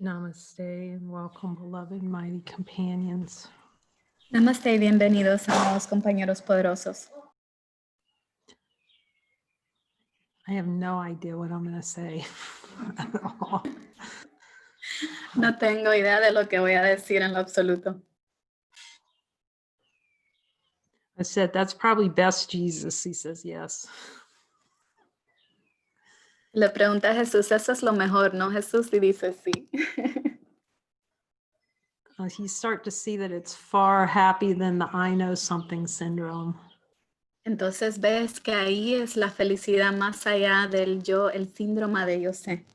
Namaste and welcome, beloved mighty companions. Namaste y bienvenidos, amados compañeros poderosos. I have no idea what I'm going to say at all. No tengo idea de lo que voy a decir en lo absoluto. I said, that's probably best, Jesus. He says, yes. Le pregunté a Jesús, eso es lo mejor, ¿no, Jesús? Y dice sí. You start to see that it's far happy than the I know something syndrome. Entonces ves que ahí es la felicidad más allá del yo, el síndrome de yo sé.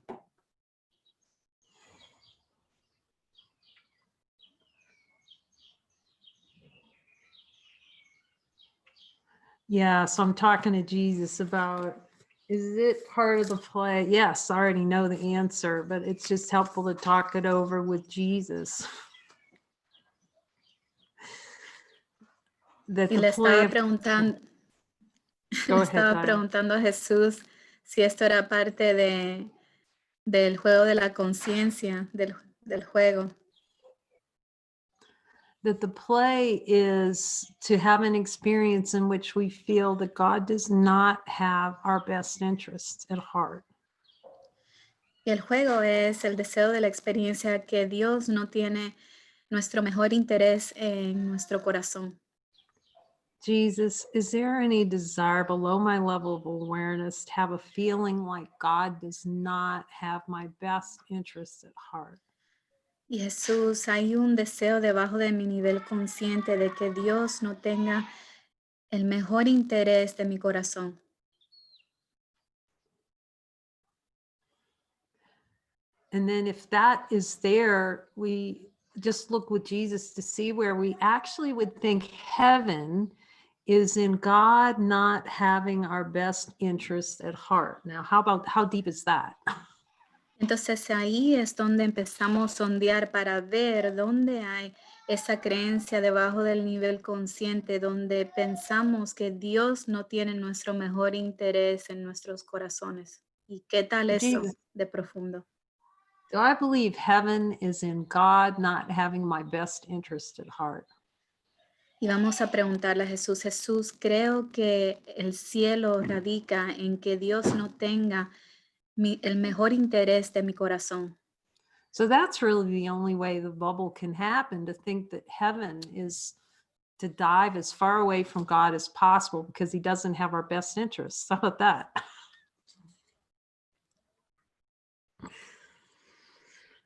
Yeah, so I'm talking to Jesus about, is it part of the play? Yes, I already know the answer, but it's just helpful to talk it over with Jesus. That Y the le play estaba of, preguntando, go ahead, Diane. preguntando a Jesús si esto era parte del juego de la conciencia, del juego. That the play is to have an experience in which we feel that God does not have our best interests at heart. Y el juego es el deseo de la experiencia que Dios no tiene nuestro mejor interés en nuestro corazón. Jesus, is there any desire below my level of awareness to have a feeling like God does not have my best interests at heart? Y Jesús, hay un deseo debajo de mi nivel consciente de que Dios no tenga el mejor interés de mi corazón. And then if that is there, we just look with Jesus to see where we actually would think heaven is in God not having our best interests at heart. Now, how deep is that? Entonces ahí es donde empezamos a sondear para ver dónde hay esa creencia debajo del nivel consciente, donde pensamos que Dios no tiene nuestro mejor interés en nuestros corazones. ¿Y qué tal eso Jesus, de profundo? do I believe heaven is in God not having my best interest at heart? Y vamos a preguntarle a Jesús, Jesús, creo que el cielo radica en que Dios no tenga el mejor interés de mi corazón. So that's really the only way the bubble can happen, to think that heaven is to dive as far away from God as possible because he doesn't have our best interests. How about that?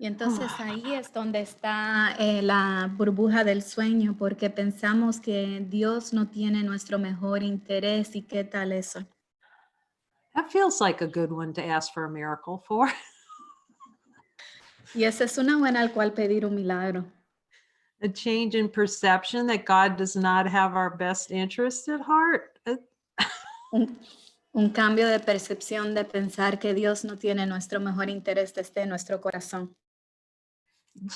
Y entonces ahí es donde está la burbuja del sueño, porque pensamos que Dios no tiene nuestro mejor interés. ¿Y qué tal eso? That feels like a good one to ask for a miracle for. Y esa es una buena al cual pedir un milagro. A change in perception that God does not have our best interest at heart. Un cambio de percepción de pensar que Dios no tiene nuestro mejor interés desde nuestro corazón.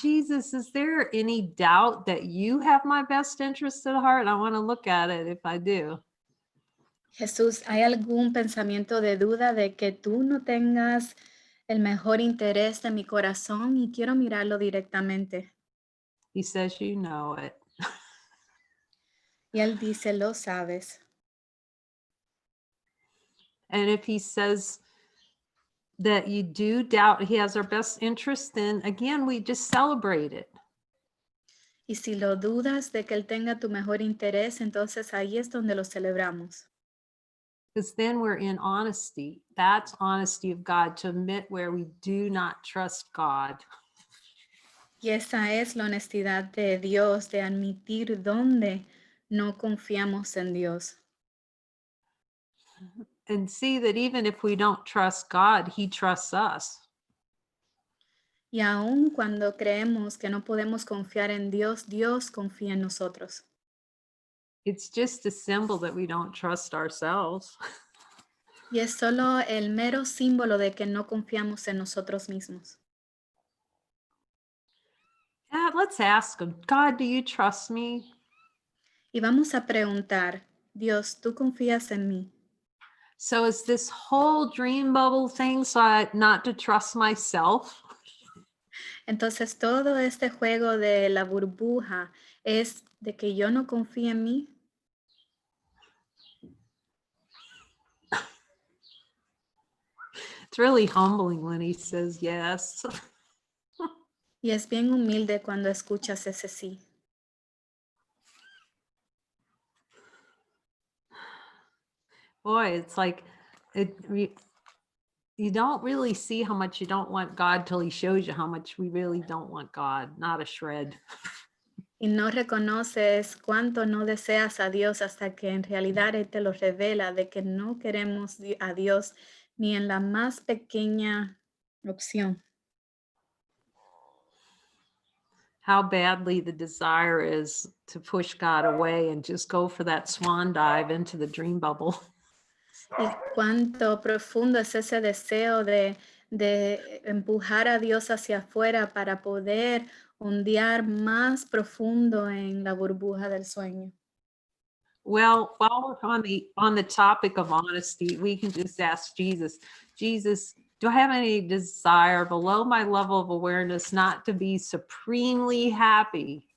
Jesus, is there any doubt that you have my best interest at heart? I want to look at it if I do. Jesús, ¿hay algún pensamiento de duda de que tú no tengas el mejor interés de mi corazón? Y quiero mirarlo directamente. He says, you know it. Y él dice, lo sabes. And if he says that you do doubt he has our best interest, then again, we just celebrate it. Y si lo dudas de que él tenga tu mejor interés, entonces ahí es donde lo celebramos. Because then we're in honesty. That's honesty of God, to admit where we do not trust God. Y esa es la honestidad de Dios, de admitir dónde no confiamos en Dios. And see that even if we don't trust God, he trusts us. Y aun cuando creemos que no podemos confiar en Dios, Dios confía en nosotros. It's just a symbol that we don't trust ourselves. Y es solo el mero símbolo de que no confiamos en nosotros mismos. Yeah, let's ask him, God, do you trust me? Y vamos a preguntar, Dios, ¿tú confías en mí? So is this whole dream bubble thing so not to trust myself? Entonces todo este juego de la burbuja es de que yo no confío en mí. It's really humbling when he says yes. Y es bien humilde cuando escuchas ese sí. Boy, it's like you don't really see how much you don't want God till he shows you how much we really don't want God, not a shred. Y no reconoces cuánto no deseas a Dios hasta que en realidad Él te lo revela de que no queremos a Dios ni en la más pequeña opción. How badly the desire is to push God away and just go for that swan dive into the dream bubble. Y cuánto profundo es ese deseo de empujar a Dios hacia afuera para poder ondear más profundo en la burbuja del sueño. Well, while we're on the topic of honesty, we can just ask Jesus, Jesus, do I have any desire below my level of awareness not to be supremely happy?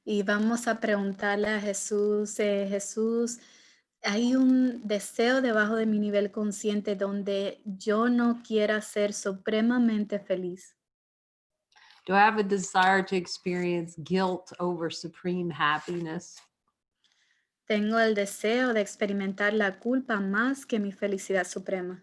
Y vamos a preguntarle a Jesús, Jesús, hay un deseo debajo de mi nivel consciente donde yo no quiera ser supremamente feliz. Do I have a desire to experience guilt over supreme happiness? Tengo el deseo de experimentar la culpa más que mi felicidad suprema.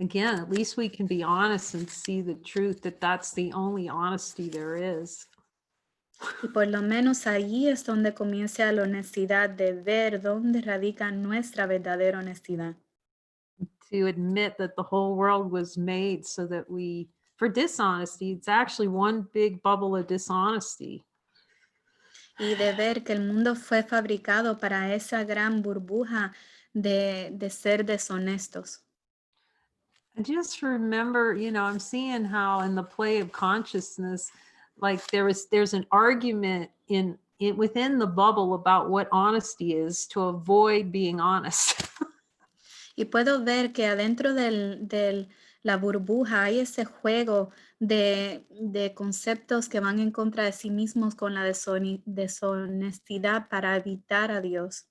Again, at least we can be honest and see the truth that that's the only honesty there is. Y por lo menos ahí es donde comienza la honestidad de ver dónde radica nuestra verdadera honestidad. To admit that the whole world was made so that for dishonesty, it's actually one big bubble of dishonesty. Y de ver que el mundo fue fabricado para esa gran burbuja de ser deshonestos. I just remember, I'm seeing how in the play of consciousness, like there's an argument within the bubble about what honesty is to avoid being honest. Y puedo ver que adentro de la burbuja hay ese juego de conceptos que van en contra de sí mismos con la deshonestidad para evitar a Dios.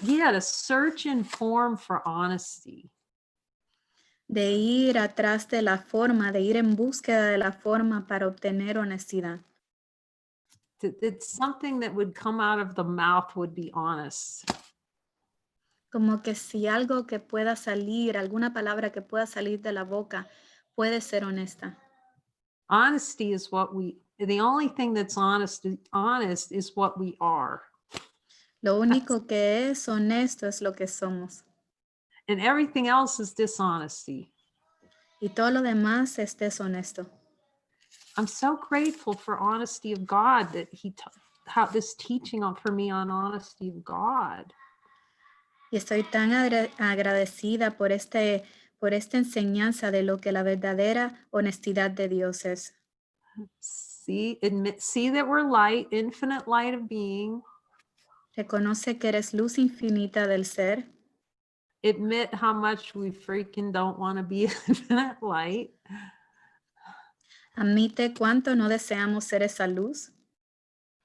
Yeah, to search and form for honesty. De ir atrás de la forma, de ir en búsqueda de la forma para obtener honestidad. It's something that would come out of the mouth would be honest. Como que si algo que pueda salir, alguna palabra que pueda salir de la boca, puede ser honesta. Honesty is the only thing that's honest is what we are. Lo único que es honesto es lo que somos. And everything else is dishonesty. Y todo lo demás es deshonesto. I'm so grateful for honesty of God that how this teaching for me on honesty of God. Y estoy tan agradecida por esta enseñanza de lo que la verdadera honestidad de Dios es. See that we're light, infinite light of being. Reconoce que eres luz infinita del ser. Admit how much we freaking don't want to be infinite light. Admite cuánto no deseamos ser esa luz.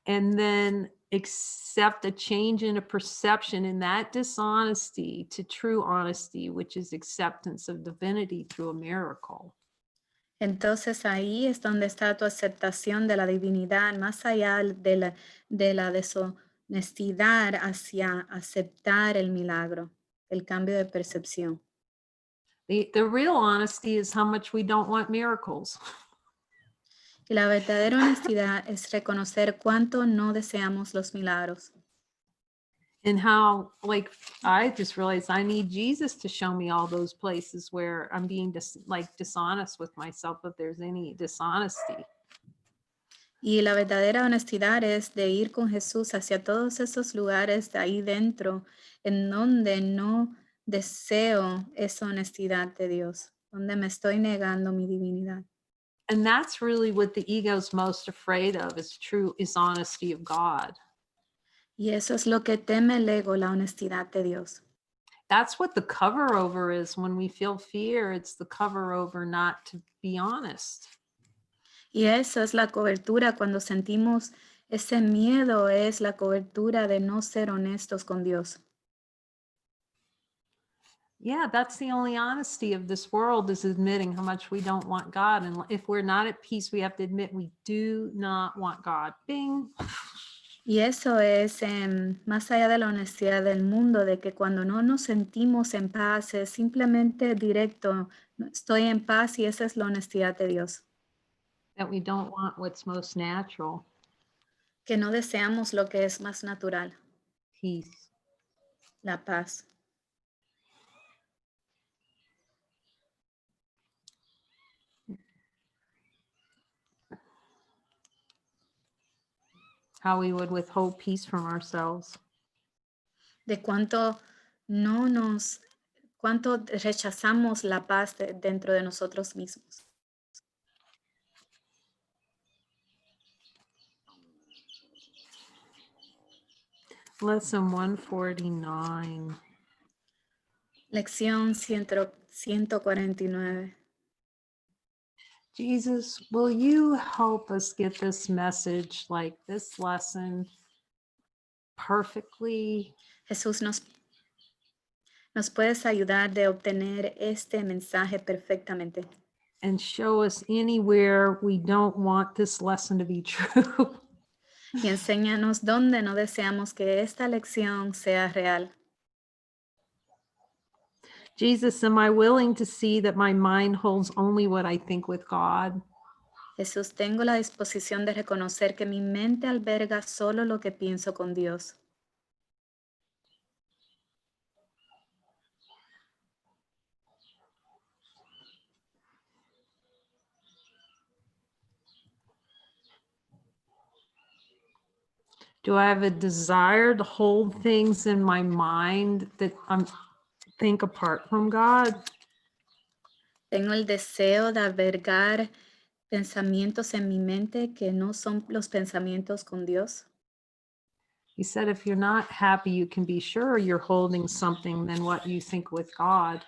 And then accept a change in a perception in that dishonesty to true honesty, which is acceptance of divinity through a miracle. Entonces ahí es donde está tu aceptación de la divinidad, más allá de la deshonestidad hacia aceptar el milagro, el cambio de percepción. The real honesty is how much we don't want miracles. Y la verdadera honestidad es reconocer cuánto no deseamos los milagros. And how, like, I just realized I need Jesus to show me all those places where I'm being dishonest with myself, if there's any dishonesty. Y la verdadera honestidad es de ir con Jesús hacia todos esos lugares de ahí dentro en donde no deseo esa honestidad de Dios, donde me estoy negando mi divinidad. And that's really what the ego's most afraid of, is honesty of God. Y eso es lo que teme el ego, la honestidad de Dios. That's what the cover over is. When we feel fear, it's the cover over not to be honest. Y eso es la cobertura. Cuando sentimos ese miedo, es la cobertura de no ser honestos con Dios. Yeah, that's the only honesty of this world, is admitting how much we don't want God. And if we're not at peace, we have to admit we do not want God. Bing. Y eso es más allá de la honestidad del mundo, de que cuando no nos sentimos en paz, es simplemente directo, "No estoy en paz", y esa es la honestidad de Dios. That we don't want what's most natural, Que no deseamos lo que es más natural, peace. la paz. How we would withhold peace from ourselves. De cuánto cuánto rechazamos la paz dentro de nosotros mismos. Lesson 149. Lección 149. Jesus, will you help us get this message, like this lesson, perfectly? Jesús, nos puedes ayudar de obtener este mensaje perfectamente And show us anywhere we don't want this lesson to be true. y enséñanos dónde no deseamos que esta lección sea real. Jesus, am I willing to see that my mind holds only what I think with God? Jesús, tengo la disposición de reconocer que mi mente alberga solo lo que pienso con Dios. Do I have a desire to hold things in my mind that I think apart from God? Tengo el deseo de albergar pensamientos en mi mente que no son los pensamientos con Dios. He said, if you're not happy, you can be sure you're holding something than what you think with God.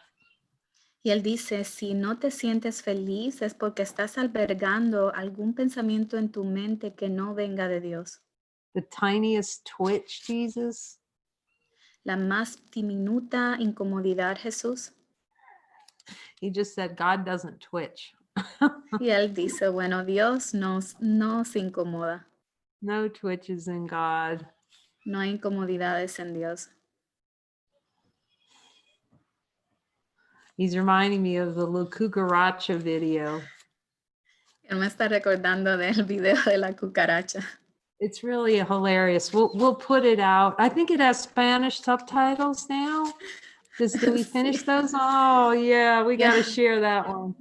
Y él dice, si no te sientes feliz es porque estás albergando algún pensamiento en tu mente que no venga de Dios. The tiniest twitch, Jesus. La más diminuta incomodidad, Jesús. He just said, God doesn't twitch. Y él dice, bueno, Dios no se incomoda. No twitches in God. No hay incomodidades en Dios. He's reminding me of the La Cucaracha video. Él me está recordando del video de la cucaracha. It's really hilarious. We'll put it out. I think it has Spanish subtitles now. Did we finish Sí. those? Oh yeah, we got to Yeah. share that one.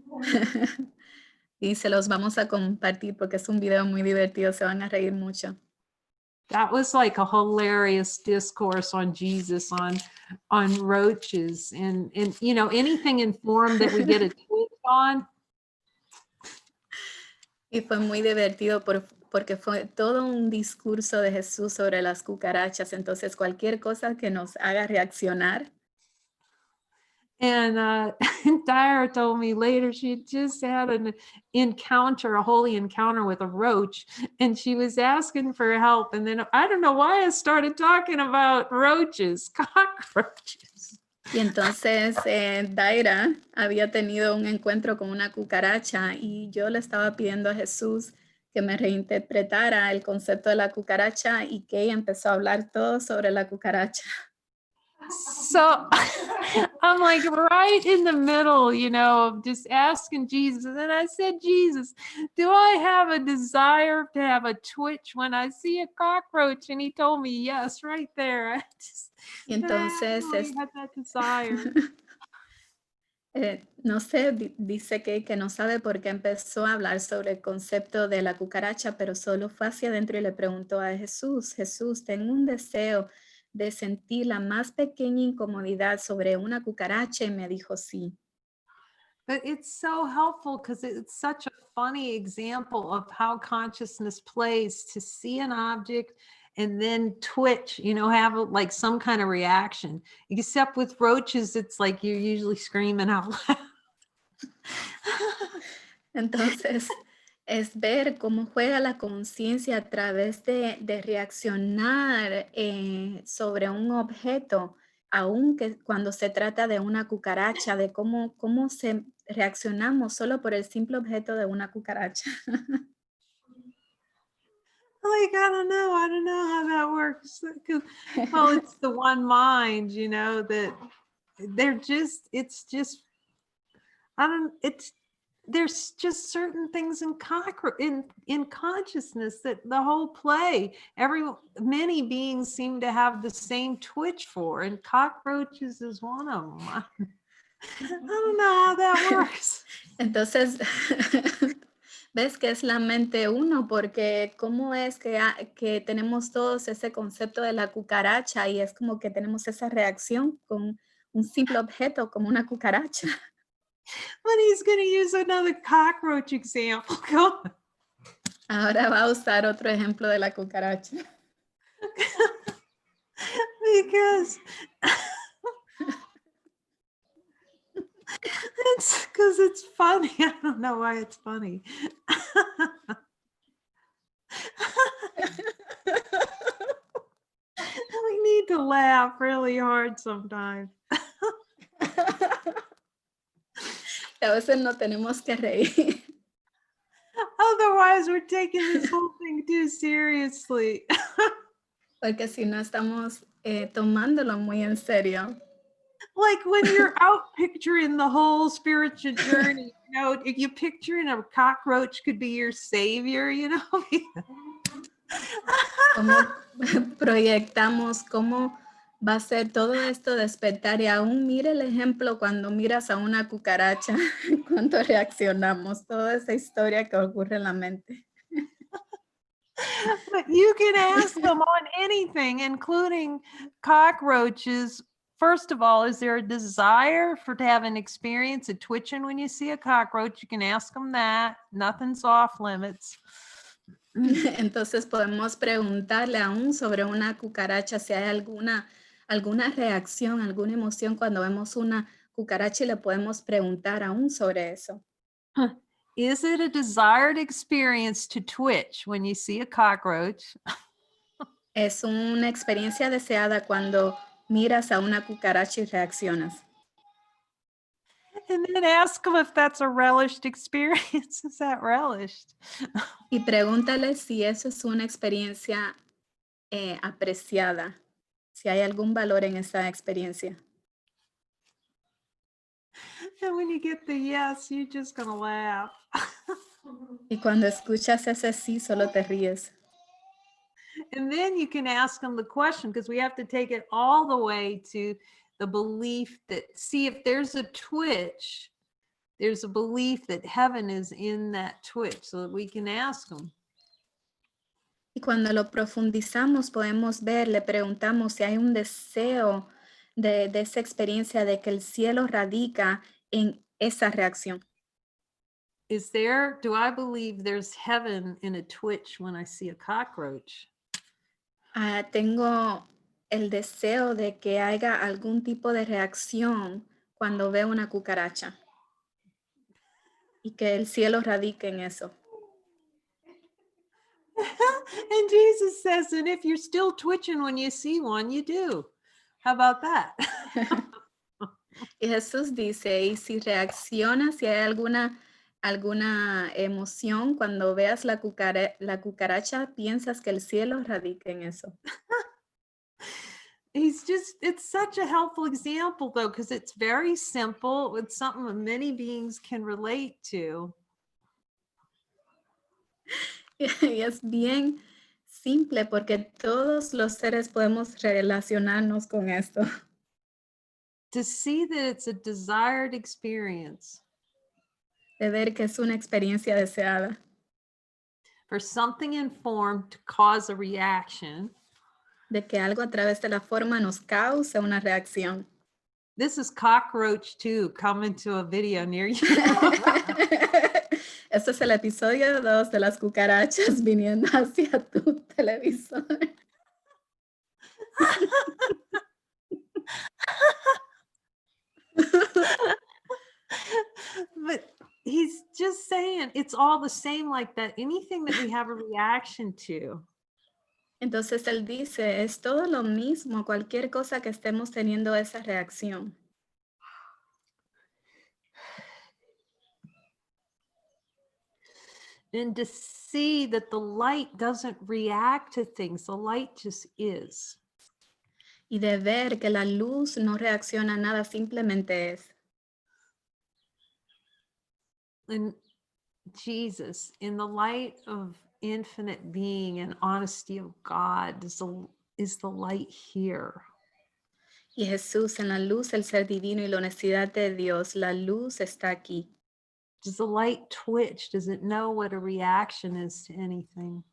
Y se los vamos a compartir porque es un video muy divertido, se van a reír mucho. That was like a hilarious discourse on Jesus, on roaches, and you know, anything in form that we get a twist on. Y fue muy divertido porque fue todo un discurso de Jesús sobre las cucarachas. Entonces, cualquier cosa que nos haga reaccionar. And Dyra told me later she just had an encounter, a holy encounter with a roach, and she was asking for help. And then I don't know why I started talking about roaches, cockroaches. Y entonces Daira había tenido un encuentro con una cucaracha y yo le estaba pidiendo a Jesús que me reinterpretara el concepto de la cucaracha y que ella empezó a hablar todo sobre la cucaracha. So I'm like right in the middle, you know, of just asking Jesus. And I said, Jesus, do I have a desire to have a twitch when I see a cockroach? And he told me, yes, right there. I just Y entonces had that desire. no sé, dice que no sabe por qué empezó a hablar sobre el concepto de la cucaracha, pero solo fue hacia adentro y le preguntó a Jesús, Jesús, tengo un deseo de sentir la más pequeña incomodidad sobre una cucaracha y me dijo sí. But it's so helpful because it's such a funny example of how consciousness plays, to see an object and then twitch, have like some kind of reaction. Except with roaches, it's like you're usually screaming out loud. Entonces, es ver cómo juega la conciencia a través de reaccionar sobre un objeto, aunque cuando se trata de una cucaracha, de cómo se reaccionamos solo por el simple objeto de una cucaracha. Like, I don't know how that works. Well, it's the one mind, that there's just certain things in consciousness that the whole play, many beings seem to have the same twitch for, and cockroaches is one of them. I don't know how that works. Entonces, ves que es la mente uno, porque cómo es que tenemos todos ese concepto de la cucaracha y es como que tenemos esa reacción con un simple objeto como una cucaracha. But he's going to use another cockroach example. Go on. Ahora va a usar otro ejemplo de la cucaracha. Because it's funny. I don't know why it's funny. We need to laugh really hard sometimes. A veces no tenemos que reír. Otherwise, we're taking this whole thing too seriously. Porque si no estamos tomándolo muy en serio. Like when you're out picturing the whole spiritual journey, if you picturing a cockroach could be your savior, Cómo proyectamos cómo va a ser todo esto despertar, y aún mira el ejemplo cuando miras a una cucaracha, cuánto reaccionamos, toda esa historia que ocurre en la mente. But you can ask them on anything, including cockroaches. First of all, is there a desire to have an experience of twitching when you see a cockroach? You can ask them that. Nothing's off limits. Entonces podemos preguntarle aún sobre una cucaracha si hay alguna reacción, alguna emoción cuando vemos una cucaracha, y le podemos preguntar aún sobre eso. Is it a desired experience to twitch when you see a cockroach? Es una experiencia deseada cuando miras a una cucaracha y reaccionas. And then ask them if that's a relished experience. Is that relished? Y pregúntale si eso es una experiencia apreciada, si hay algún valor en esa experiencia. And when you get the yes, you're just going to laugh. Y cuando escuchas ese sí, solo te ríes. And then you can ask them the question, because we have to take it all the way to the belief that, see, if there's a twitch, there's a belief that heaven is in that twitch, so that we can ask them. Y cuando lo profundizamos, podemos ver, le preguntamos si hay un deseo de esa experiencia de que el cielo radica en esa reacción. Do I believe there's heaven in a twitch when I see a cockroach? Tengo el deseo de que haya algún tipo de reacción cuando veo una cucaracha y que el cielo radique en eso. And Jesus says, and if you're still twitching when you see one, you do. How about that? Y Jesús dice, y si reaccionas, si hay alguna emoción cuando veas la cucaracha, piensas que el cielo radica en eso. It's such a helpful example, though, because it's very simple. It's something that many beings can relate to. Y es bien simple porque todos los seres podemos relacionarnos con esto. To see that it's a desired experience. De ver que es una experiencia deseada. For something in form to cause a reaction. De que algo a través de la forma nos causa una reacción. This is Cockroach 2 coming to a video near you. Este es el episodio 2 de las cucarachas viniendo hacia tu televisor. But he's just saying it's all the same like that. Anything that we have a reaction to. Entonces él dice, es todo lo mismo, cualquier cosa que estemos teniendo esa reacción. And to see that the light doesn't react to things, the light just is. Y de ver que la luz no reacciona a nada, simplemente es. And Jesus, in the light of infinite being and honesty of God, is the light here. Y Jesús, en la luz, el ser divino y la honestidad de Dios, la luz está aquí. Does the light twitch? Does it know what a reaction is to anything?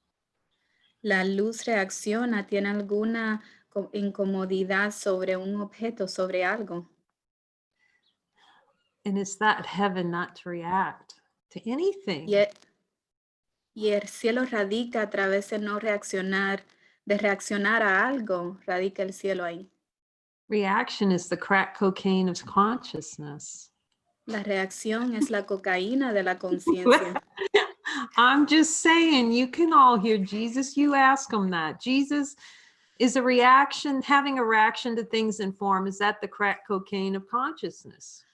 La luz reacciona, tiene alguna incomodidad sobre un objeto, sobre algo. And it's that heaven not to react to anything. Y el cielo radica a través de no reaccionar, de reaccionar a algo, radica el cielo ahí. Reaction is the crack cocaine of consciousness. La reacción es la cocaína de la conciencia. I'm just saying, you can all hear Jesus. You ask him that. Jesus is a reaction, having a reaction to things in form. Is that the crack cocaine of consciousness?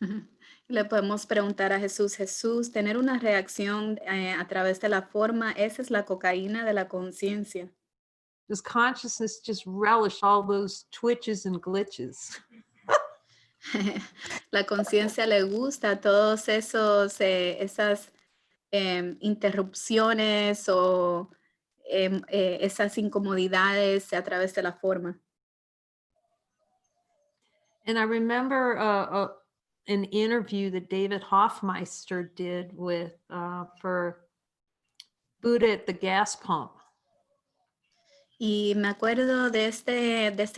Le podemos preguntar a Jesús, Jesús, tener una reacción a través de la forma, esa es la cocaína de la conciencia. Does consciousness just relish all those twitches and glitches? La conciencia le gusta todos esas interrupciones o esas incomodidades a través de la forma. And I remember an interview that David Hoffmeister did with for Buddha at the gas pump. Y me acuerdo de esta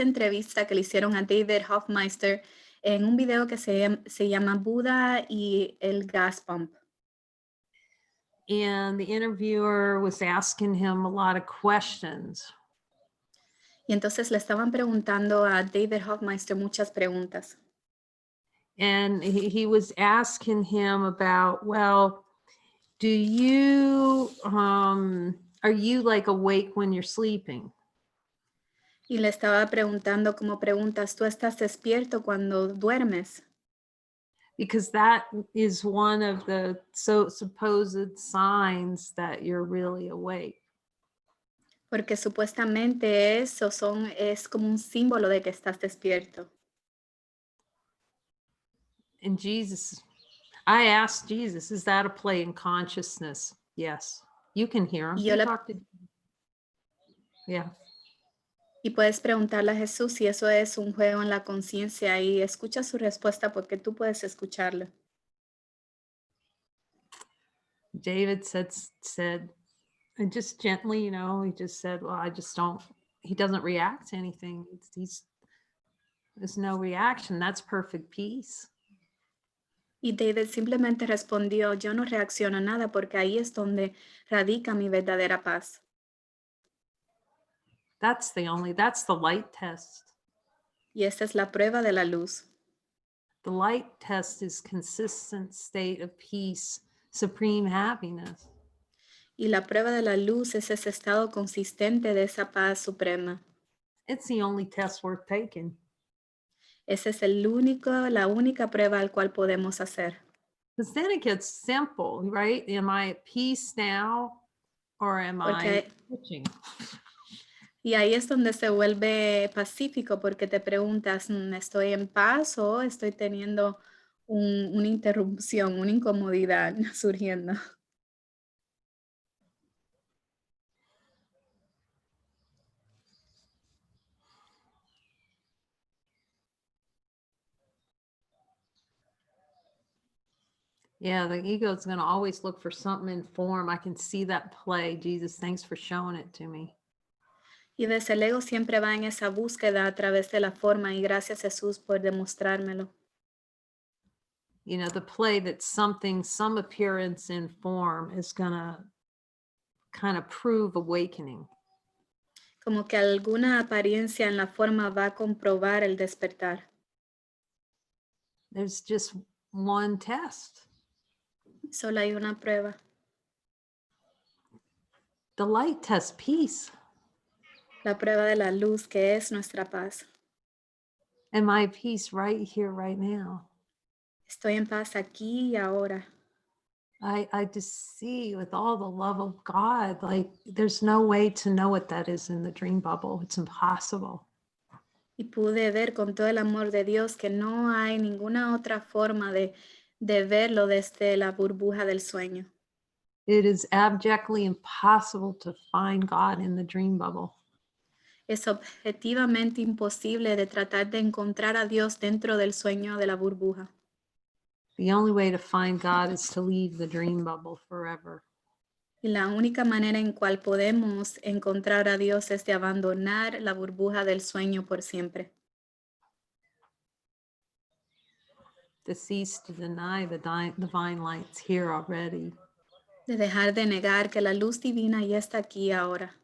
entrevista que le hicieron a David Hoffmeister en un video que se llama Buda y el gas pump. And the interviewer was asking him a lot of questions. Y entonces le estaban preguntando a David Hoffmeister muchas preguntas. And he was asking him about, well, do you, are you like awake when you're sleeping? Y le estaba preguntando como preguntas, ¿tú estás despierto cuando duermes? Because that is one of the supposed signs that you're really awake. Porque supuestamente eso es como un símbolo de que estás despierto. And Jesus, I asked Jesus, is that a play in consciousness? Yes. You can hear him. Y yo You le talk to- Yeah. Y puedes preguntarle a Jesús si eso es un juego en la conciencia y escucha su respuesta porque tú puedes escucharlo. David said, and just gently, he just said, well, he doesn't react to anything. There's no reaction. That's perfect peace. Y David simplemente respondió, yo no reacciono a nada porque ahí es donde radica mi verdadera paz. That's the light test. Y esta es la prueba de la luz. The light test is consistent state of peace, supreme happiness. Y la prueba de la luz es ese estado consistente de esa paz suprema. It's the only test worth taking. Esa es la única prueba al cual podemos hacer. Because then it gets simple, right? Am I at peace now or am I switching? Y ahí es donde se vuelve pacífico porque te preguntas, ¿estoy en paz o estoy teniendo una interrupción, una incomodidad surgiendo? Yeah, the ego is going to always look for something in form. I can see that play. Jesus, thanks for showing it to me. Y desde el ego siempre va en esa búsqueda a través de la forma y gracias Jesús por demostrármelo. The play that some appearance in form is going to kind of prove awakening. Como que alguna apariencia en la forma va a comprobar el despertar. There's just one test. Solo hay una prueba. The light tests peace. La prueba de la luz que es nuestra paz. And my peace right here, right now. Estoy en paz aquí y ahora. I just see with all the love of God, like there's no way to know what that is in the dream bubble. It's impossible. Y pude ver con todo el amor de Dios que no hay ninguna otra forma de verlo desde la burbuja del sueño. It is abjectly impossible to find God in the dream bubble. Es objetivamente imposible de tratar de encontrar a Dios dentro del sueño de la burbuja. The only way to find God is to leave the dream bubble forever. Y la única manera en cual podemos encontrar a Dios es de abandonar la burbuja del sueño por siempre. To cease to deny the divine light's here already. De dejar de negar que la luz divina ya está aquí ahora.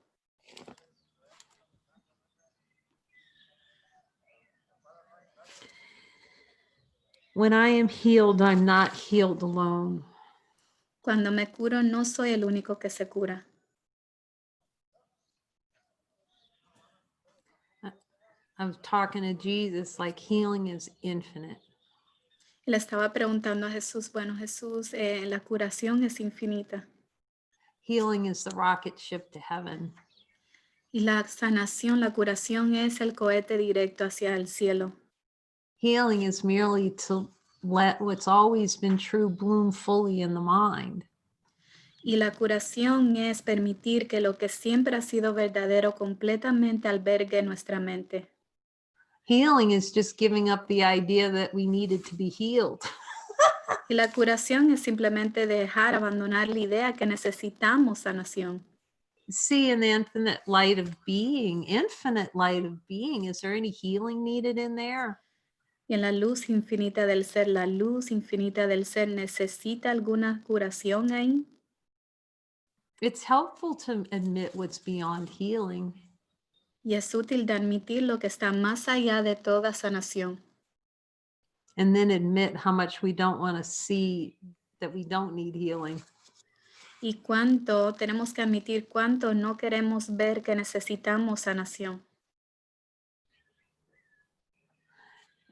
When I am healed, I'm not healed alone. Cuando me curo, no soy el único que se cura. I'm talking to Jesus like healing is infinite. Le estaba preguntando a Jesús, bueno, Jesús, la curación es infinita. Healing is the rocket ship to heaven. Y la sanación, la curación es el cohete directo hacia el cielo. Healing is merely to let what's always been true bloom fully in the mind. Y la curación es permitir que lo que siempre ha sido verdadero completamente albergue nuestra mente. Healing is just giving up the idea that we needed to be healed. Y la curación es simplemente dejar, abandonar la idea que necesitamos sanación. See, in the infinite light of being, is there any healing needed in there? Y en la luz infinita del ser, la luz infinita del ser, ¿necesita alguna curación ahí? It's helpful to admit what's beyond healing. Y es útil de admitir lo que está más allá de toda sanación. And then admit how much we don't want to see that we don't need healing. Y cuánto tenemos que admitir cuánto no queremos ver que necesitamos sanación.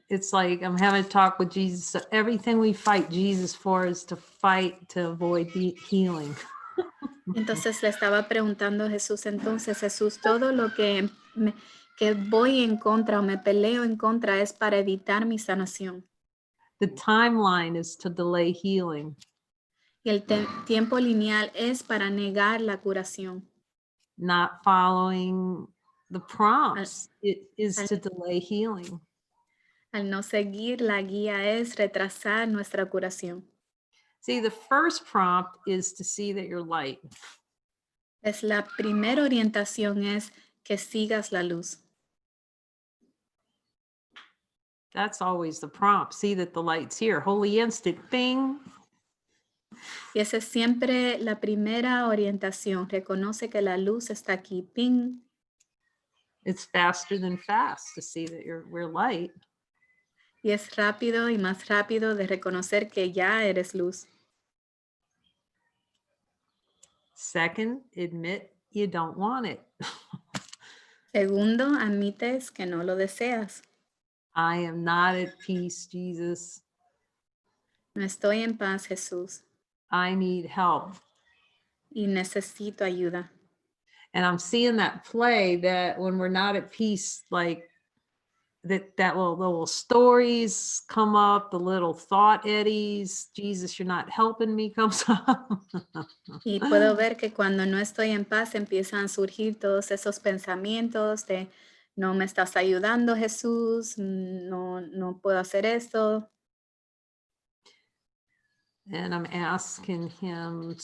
It's like I'm having a talk with Jesus. So everything we fight Jesus for is to fight to avoid healing. Entonces le estaba preguntando a Jesús, entonces Jesús, todo lo que voy en contra o me peleo en contra es para evitar mi sanación. The timeline is to delay healing. Y el tiempo lineal es para negar la curación. Not following the prompts, it is to delay healing. Al no seguir la guía es retrasar nuestra curación. See, the first prompt is to see that you're light. Es la primera orientación es que sigas la luz. That's always the prompt. See that the light's here. Holy instant, bing. Y esa es siempre la primera orientación. Reconoce que la luz está aquí. Ping. It's faster than fast to see that we're light. Y es rápido y más rápido de reconocer que ya eres luz. Second, admit you don't want it. Segundo, admites que no lo deseas. I am not at peace, Jesus. No estoy en paz, Jesús. I need help. Y necesito ayuda. And I'm seeing that play that when we're not at peace, like that little stories come up, the little thought eddies, Jesus, you're not helping me comes up. Y puedo ver que cuando no estoy en paz empiezan a surgir todos esos pensamientos de no me estás ayudando, Jesús, no puedo hacer esto. And I'm asking him,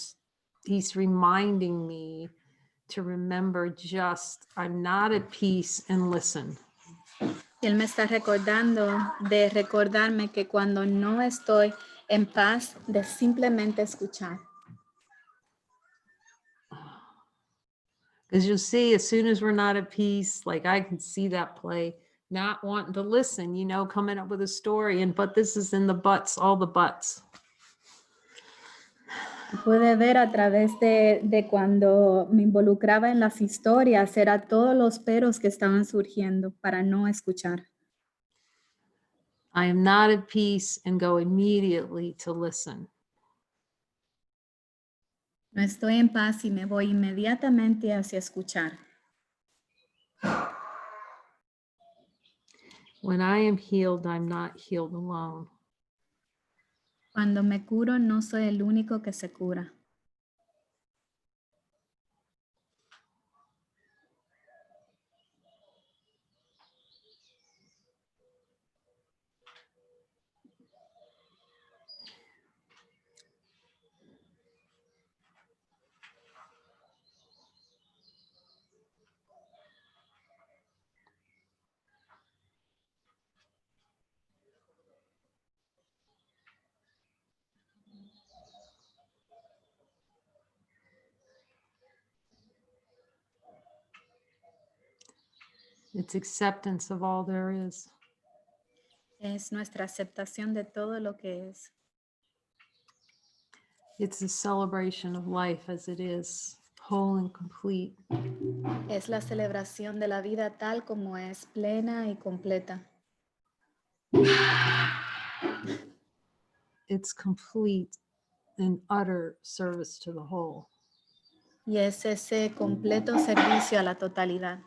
he's reminding me to remember just, I'm not at peace, and listen. Y Él me está recordando de recordarme que cuando no estoy en paz, de simplemente escuchar. As you'll see, as soon as we're not at peace, like I can see that play, not wanting to listen, you know, coming up with a story, but this is in the buts, all the buts. Puede ver a través de cuando me involucraba en las historias, era todos los peros que estaban surgiendo para no escuchar. I am not at peace and go immediately to listen. No estoy en paz y me voy inmediatamente hacia escuchar. When I am healed, I'm not healed alone. Cuando me curo, no soy el único que se cura. It's acceptance of all there is. Es nuestra aceptación de todo lo que es. It's a celebration of life as it is, whole and complete. Es la celebración de la vida tal como es, plena y completa. It's complete and utter service to the whole. Y es ese completo servicio a la totalidad.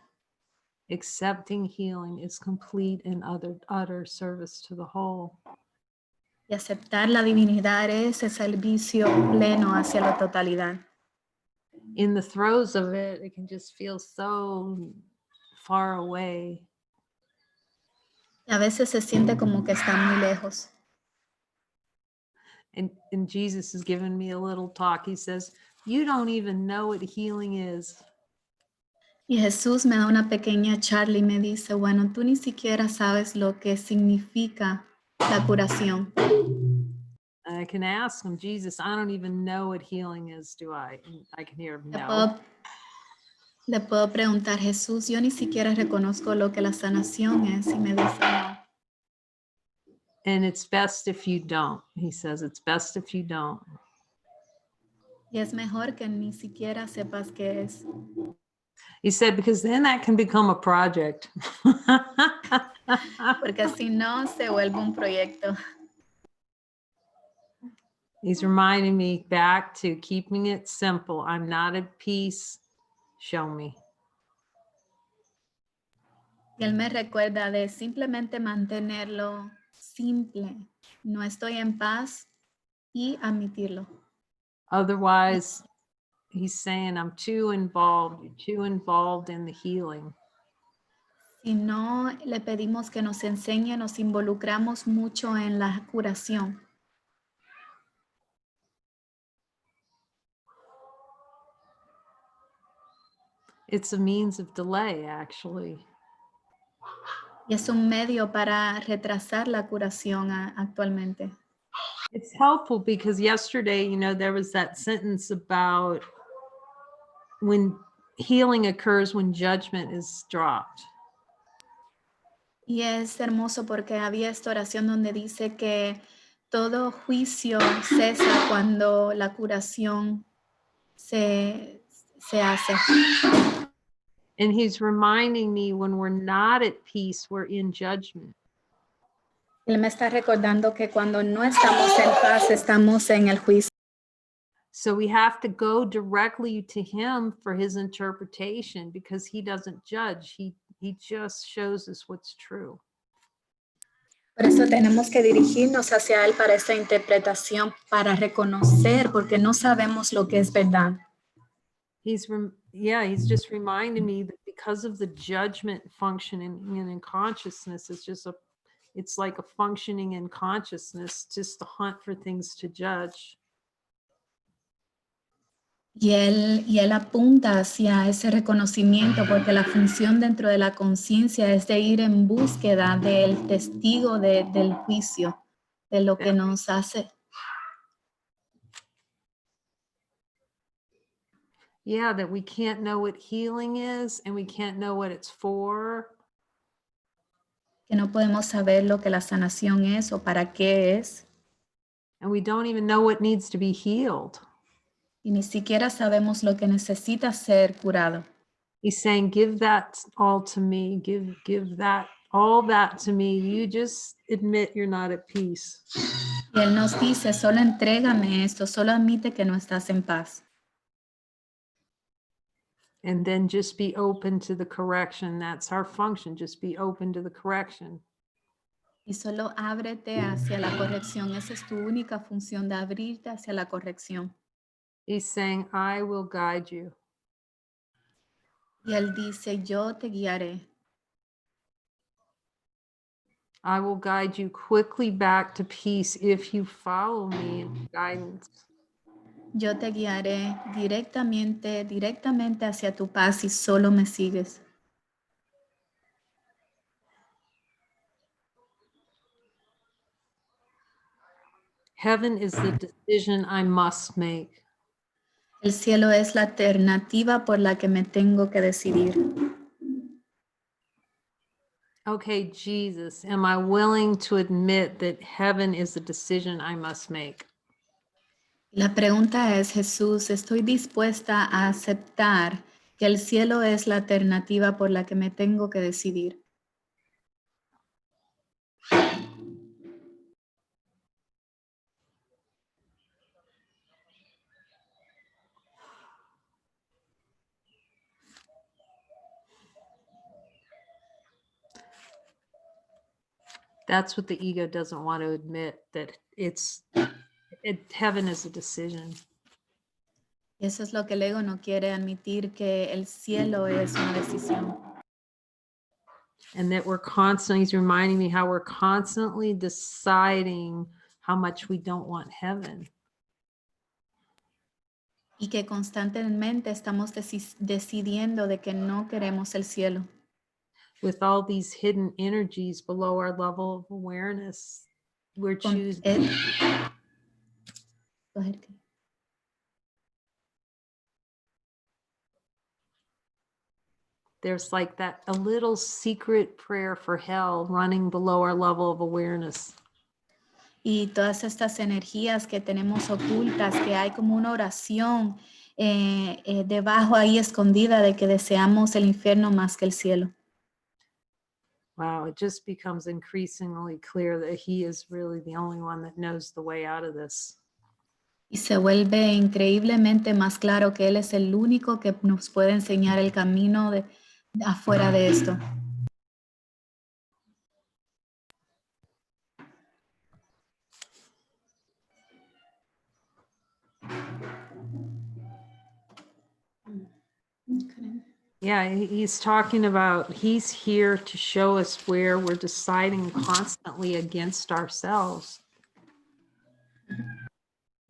Accepting healing is complete and utter service to the whole. Y aceptar la divinidad es ese servicio pleno hacia la totalidad. In the throes of it, it can just feel so far away. Y a veces se siente como que está muy lejos. And Jesus has given me a little talk. He says, you don't even know what healing is. Y Jesús me da una pequeña charla y me dice, bueno, tú ni siquiera sabes lo que significa la curación. I can ask him, Jesus, I don't even know what healing is, do I? And I can hear him, no. Le puedo preguntar, Jesús, yo ni siquiera reconozco lo que la sanación es, y me dice, no. And it's best if you don't. He says, it's best if you don't. Y es mejor que ni siquiera sepas qué es. He said, because then that can become a project. Porque si no, se vuelve un proyecto. He's reminding me back to keeping it simple. I'm not at peace. Show me. Y él me recuerda de simplemente mantenerlo simple. No estoy en paz y admitirlo. Otherwise, he's saying, I'm too involved. You're too involved in the healing. Si no le pedimos que nos enseñe, nos involucramos mucho en la curación. It's a means of delay, actually. Y es un medio para retrasar la curación actualmente. It's helpful because yesterday, you know, there was that sentence about when healing occurs when judgment is dropped. Y es hermoso porque había esta oración donde dice que todo juicio cesa cuando la curación se hace. And he's reminding me when we're not at peace, we're in judgment. Él me está recordando que cuando no estamos en paz, estamos en el juicio. So we have to go directly to him for his interpretation because he doesn't judge. He just shows us what's true. Por eso tenemos que dirigirnos hacia él para esta interpretación, para reconocer, porque no sabemos lo que es verdad. He's just reminding me that because of the judgment functioning in consciousness, it's like a functioning in consciousness, just to hunt for things to judge. Y él apunta hacia ese reconocimiento porque la función dentro de la conciencia es de ir en búsqueda del testigo del juicio, de lo que nos hace. Yeah, that we can't know what healing is and we can't know what it's for. Que no podemos saber lo que la sanación es o para qué es. And we don't even know what needs to be healed. Y ni siquiera sabemos lo que necesita ser curado. He's saying, give that all to me. Give that, all that to me. You just admit you're not at peace. Y Él nos dice, solo entrégame esto, solo admite que no estás en paz. And then just be open to the correction. That's our function. Just be open to the correction. Y solo ábrete hacia la corrección. Esa es tu única función, de abrirte hacia la corrección. He's saying, I will guide you. Y Él dice, yo te guiaré. I will guide you quickly back to peace if you follow me in guidance. Yo te guiaré directamente hacia tu paz si solo me sigues. Heaven is the decision I must make. El cielo es la alternativa por la que me tengo que decidir. Okay, Jesus, am I willing to admit that heaven is the decision I must make? La pregunta es, Jesús, ¿estoy dispuesta a aceptar que el cielo es la alternativa por la que me tengo que decidir? That's what the ego doesn't want to admit, that heaven is a decision. Y eso es lo que el ego no quiere admitir, que el cielo es una decisión. And that he's reminding me how we're constantly deciding how much we don't want heaven. Y que constantemente estamos decidiendo de que no queremos el cielo. With all these hidden energies below our level of awareness, we're choosing. There's like that, a little secret prayer for hell running below our level of awareness. Y todas estas energías que tenemos ocultas, que hay como una oración debajo ahí escondida de que deseamos el infierno más que el cielo. Wow, it just becomes increasingly clear that he is really the only one that knows the way out of this. Y se vuelve increíblemente más claro que Él es el único que nos puede enseñar el camino de afuera de esto. Yeah, he's talking about, he's here to show us where we're deciding constantly against ourselves.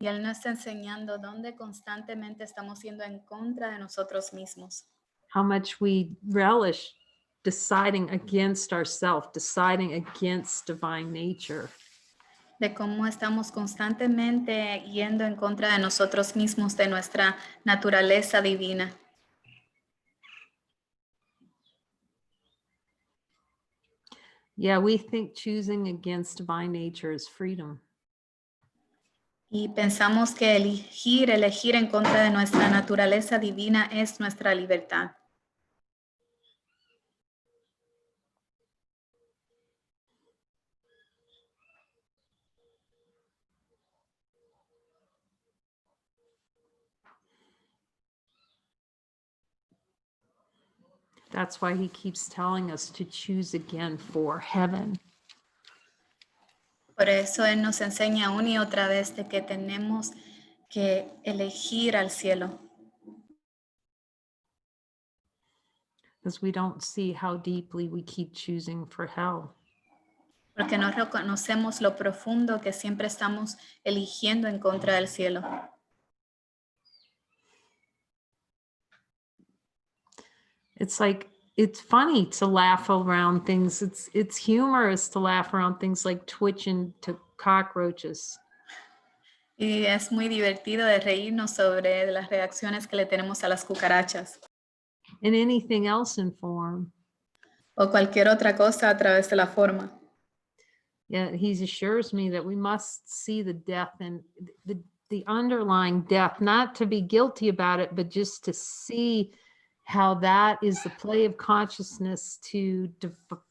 Y Él nos está enseñando dónde constantemente estamos siendo en contra de nosotros mismos. How much we relish deciding against ourselves, deciding against divine nature. De cómo estamos constantemente yendo en contra de nosotros mismos, de nuestra naturaleza divina. Yeah, we think choosing against divine nature is freedom. Y pensamos que elegir en contra de nuestra naturaleza divina es nuestra libertad. That's why he keeps telling us to choose again for heaven. Por eso Él nos enseña una y otra vez de que tenemos que elegir al cielo. Because we don't see how deeply we keep choosing for hell. Porque no reconocemos lo profundo que siempre estamos eligiendo en contra del cielo. It's like, it's funny to laugh around things. It's humorous to laugh around things like twitching to cockroaches. Y es muy divertido de reírnos sobre las reacciones que le tenemos a las cucarachas and anything else in form. o cualquier otra cosa a través de la forma. Yet he assures me that we must see the death and the underlying death, not to be guilty about it, but just to see how that is the play of consciousness to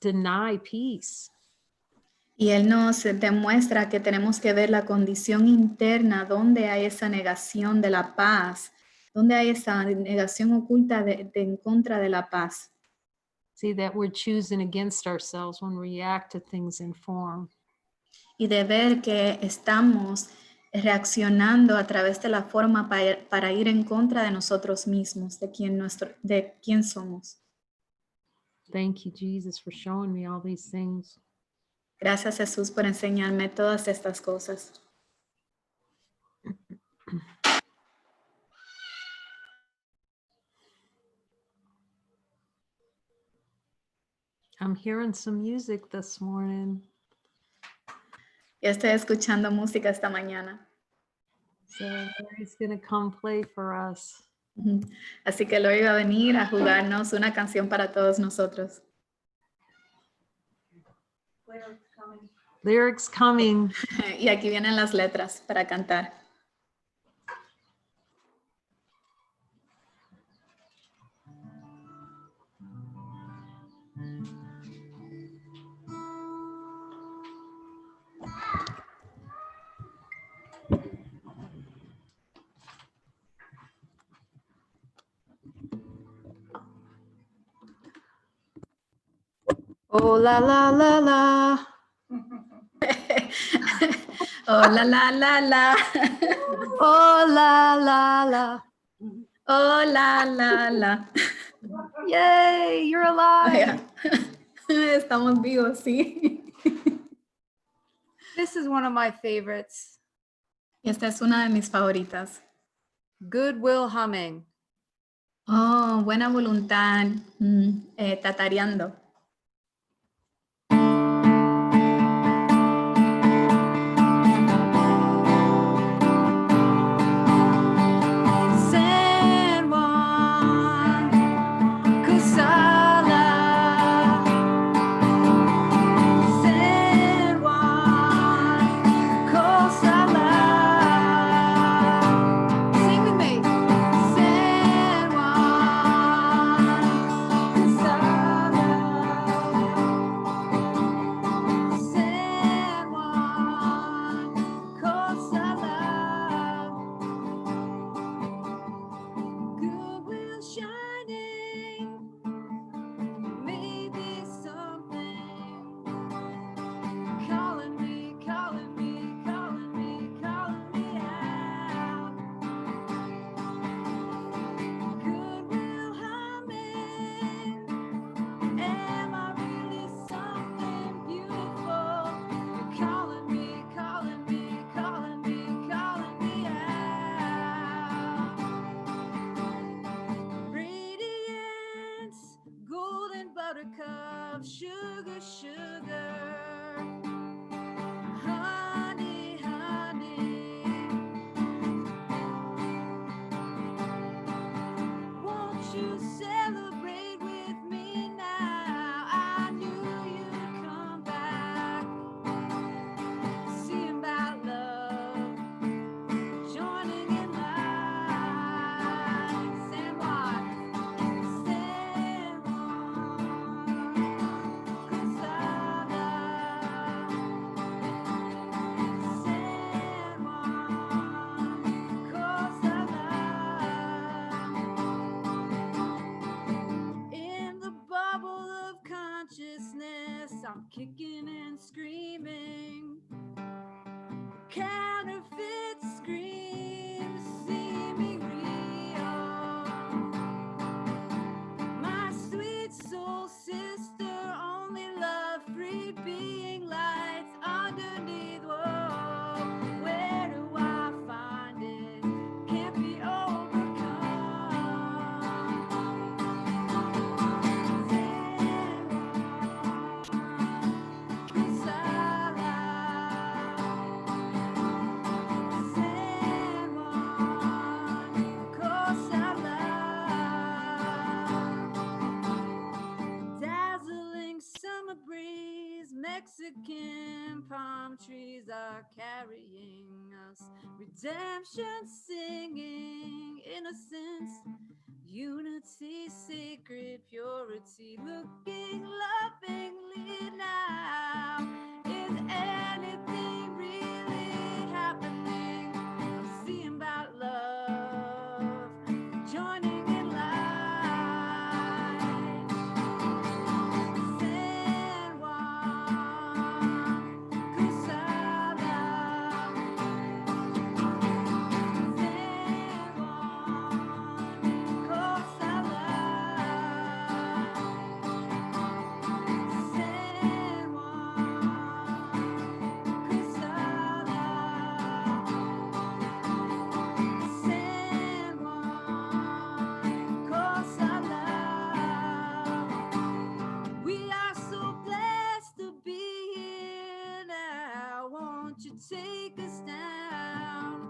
deny peace. Y él nos demuestra que tenemos que ver la condición interna donde hay esa negación de la paz, donde hay esa negación oculta en contra de la paz. See that we're choosing against ourselves when we react to things in form. Y de ver que estamos reaccionando a través de la forma para ir en contra de nosotros mismos, de quién somos. Thank you, Jesus, for showing me all these things. Gracias, Jesús, por enseñarme todas estas cosas. I'm hearing some music this morning. Yo estoy escuchando música esta mañana. So Larry's going to come play for us. Así que Lori va a venir a jugarnos una canción para todos nosotros. Lyrics coming. Y aquí vienen las letras para cantar. Oh, la, la, la, la. Oh, la, la, la, la. Oh, la, la, la. Oh, la, la, la. Yay, you're alive. Estamos vivos, sí. This is one of my favorites. Y esta es una de mis favoritas. Goodwill Humming. Oh, buena voluntad. Tatareando. San Juan, Kusala. San Juan, Kusala. Sing with me. San Juan, Kusala. San Juan, Kusala. Goodwill shining, maybe something calling me, calling me, calling me, calling me out. Goodwill humming, am I really something beautiful? You're calling me, calling me, calling me, calling me out. Radiance, golden buttercup, sugar, sugar. Honey, honey. Won't you celebrate with me now? I knew you'd come back. Seeing about love, joining in line. San Juan, San Juan, Kusala. San Juan, Kusala. In the bubble of consciousness, I'm kicking and screaming. Counterfeit screams seeming real. My sweet soul sister, only love, free being lights underneath. Whoa, where do I find it? Can't be overcome. San Juan, Kusala. Mexican palm trees are carrying us. Redemption singing, innocence, unity, sacred purity, looking lovingly now. Is anything really happening? I'm seeing about love, joining in light. San Juan, Cruzada. San Juan, Cruzada. San Juan, Cruzada. San Juan, Cruzada. We are so blessed to be here now. Won't you take us down?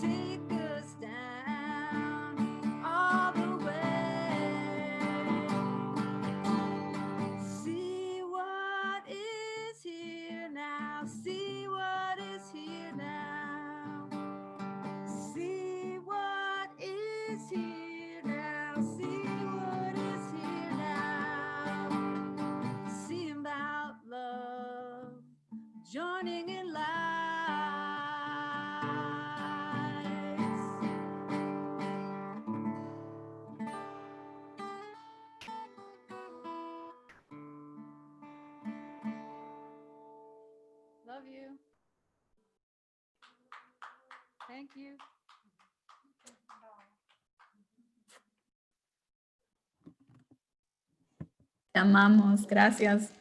Take us down all the way. See what is here now. See what is here now. See what is here now. See what is here now. See about love, joining in lights. Love you. Thank you. Te amamos, gracias.